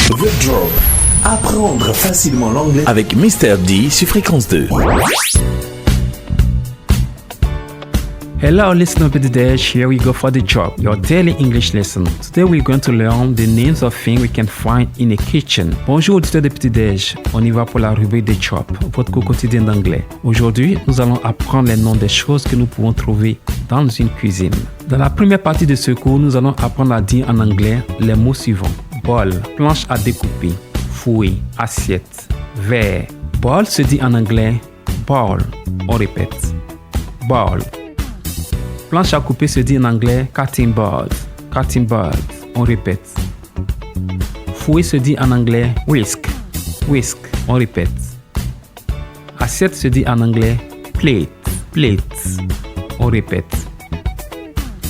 The Drop. Apprendre facilement l'anglais avec Mr. D sur Fréquence 2. Hello, listener Petit Déj. Here we go for the drop, your daily English lesson. Today we're going to learn the names of things we can find in a kitchen. Bonjour, auditeurs de Petit Déj. On y va pour la rubrique des drop, votre cours quotidien d'anglais. Aujourd'hui, nous allons apprendre les noms des choses que nous pouvons trouver dans une cuisine. Dans la première partie de ce cours, nous allons apprendre à dire en anglais les mots suivants. Bol, planche à découper. Fouet, assiette. Verre. Bol se dit en anglais bowl. On répète. Bowl. Planche à couper se dit en anglais cutting board. Cutting board. On répète. Fouet se dit en anglais whisk. Whisk. On répète. Assiette se dit en anglais plate. Plate. On répète.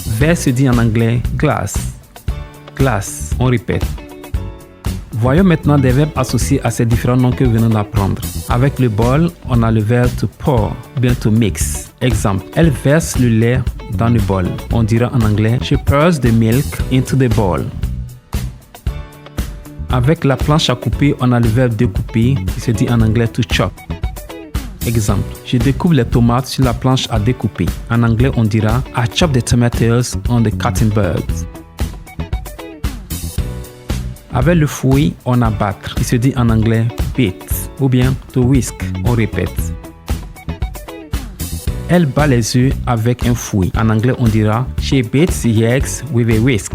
Verre se dit en anglais glass. Glass. On répète. Voyons maintenant des verbes associés à ces différents noms que nous venons d'apprendre. Avec le bol, on a le verbe to pour, bien to mix. Exemple, elle verse le lait dans le bol. On dira en anglais, she pours the milk into the bowl. Avec la planche à couper, on a le verbe découper, qui se dit en anglais to chop. Exemple, je découpe les tomates sur la planche à découper. En anglais, on dira, I chop the tomatoes on the cutting board. Avec le fouet, on a battre, qui se dit en anglais beat, ou bien to whisk, on répète. Elle bat les œufs avec un fouet. En anglais, on dira she beats the eggs with a whisk.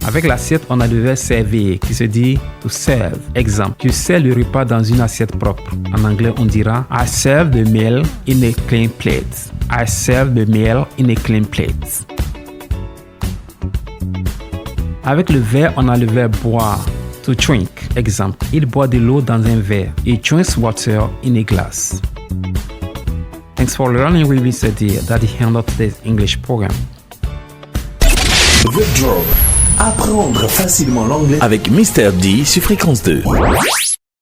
Avec l'assiette, on a le verbe servir, qui se dit to serve. Exemple, je sers le repas dans une assiette propre. En anglais, on dira I serve the meal in a clean plate. I serve the meal in a clean plate. Avec le verre, on a le verbe boire, to drink. Exemple, il boit de l'eau dans un verre. He drinks water in a glass. Thanks for learning with Mr. D. That's the end of today's English program. The Drop. Apprendre facilement l'anglais avec Mr. D sur Fréquence 2.